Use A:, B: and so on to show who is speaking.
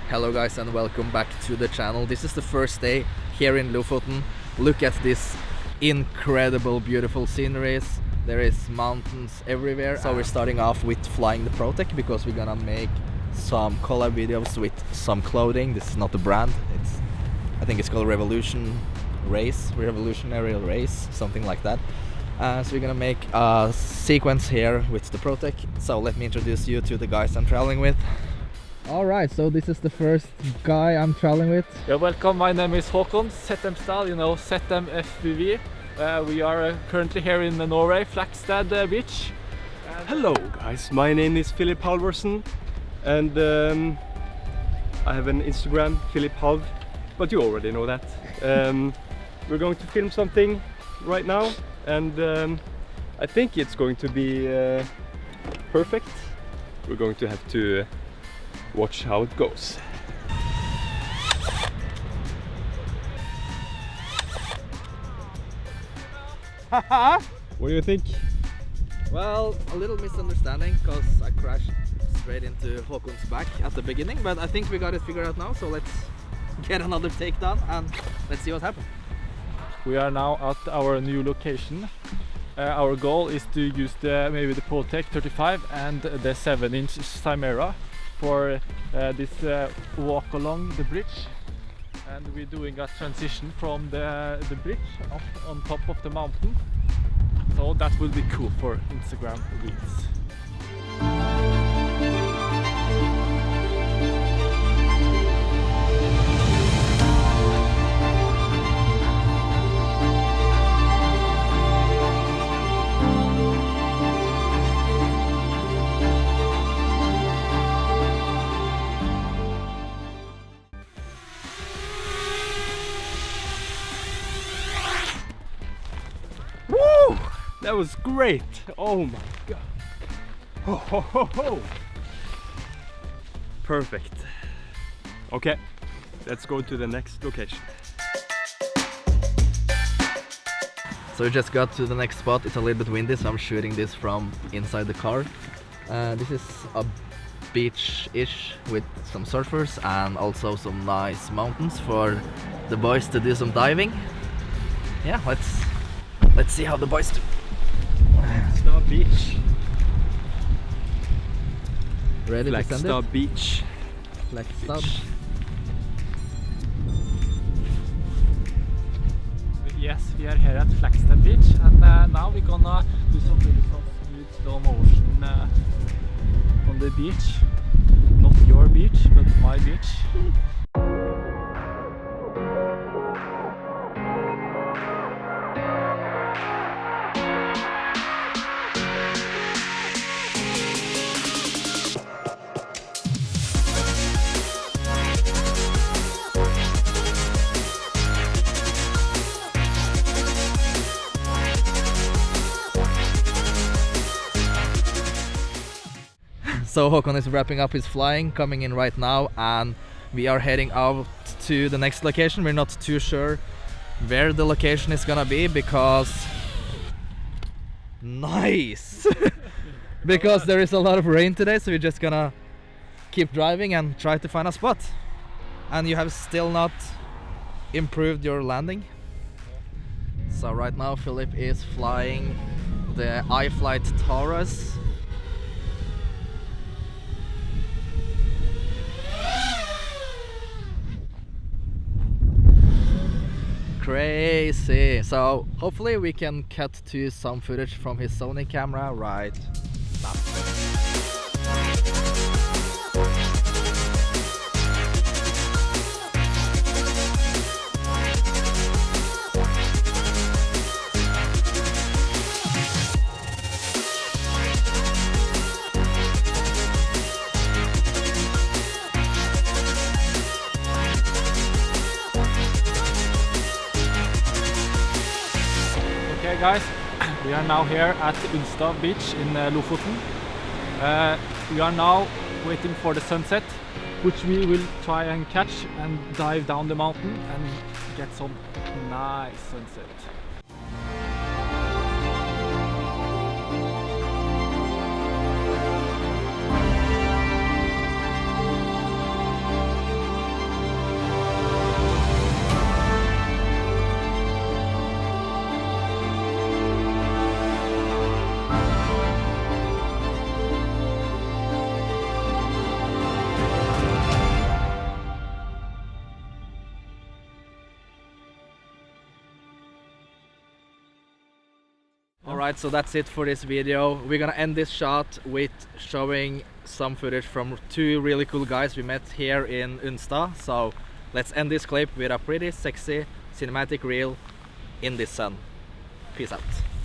A: Hello guys and welcome back to the channel. This is the first day here in Lofoten. Look at this incredible beautiful sceneries. There is mountains everywhere. So we're starting off with flying the Protec because we're gonna make some collab videos with some clothing. This is not a brand, I think it's called Revolutionary Race, something like that. So we're gonna make a sequence here with the Protec. So let me introduce you to the guys I'm traveling with. Alright, so this is the first guy I'm traveling with.
B: Yeah, welcome. My name is Håkon, Settem style, Settem FPV. We are currently here in Norway, Flakstad beach.
C: Hello guys, my name is Philip Halvorsen and I have an Instagram, Philip Halv, but you already know that. We're going to film something right now and I think it's going to be perfect. We're going to have to watch how it goes. What do you think?
A: Well, a little misunderstanding because I crashed straight into Håkon's back at the beginning, but I think we got it figured out now, so let's get another takedown and let's see what happens.
B: We are now at our new location. Our goal is to use maybe the Protec 35 and the 7-inch Chimera for this walk along the bridge, and we're doing a transition from the bridge up on top of the mountain, so that will be cool for Instagram reels.
C: Woo! That was great! Oh my god! Ho, ho, ho, ho. Perfect. Okay, let's go to the next location.
A: So we just got to the next spot. It's a little bit windy, so I'm shooting this from inside the car. This is a beach-ish with some surfers and also some nice mountains for the boys to do some diving. Yeah, let's see how the boys do.
C: Flagstad Beach.
A: Ready to send it?
C: Flagstad Beach.
A: Flagstad.
B: Yes, we are here at Flakstad beach, and now we're gonna do some really smooth slow motion on the beach. Not your beach, but my beach.
A: So Håkon is wrapping up his flying, coming in right now, and we are heading out to the next location. We're not too sure where the location is gonna be because nice because there is a lot of rain today, so we're just gonna keep driving and try to find a spot. And you have still not improved your landing. So right now Philip is flying the iFlight Taurus. Crazy. So hopefully we can cut to some footage from his Sony camera right now.
B: Okay guys, we are now here at Ulstad beach in Lofoten. We are now waiting for the sunset, which we will try and catch and dive down the mountain and get some nice sunset.
A: Alright, so that's it for this video. We're gonna end this shot with showing some footage from two really cool guys we met here in Unstad. So let's end this clip with a pretty sexy cinematic reel in the sun. Peace out.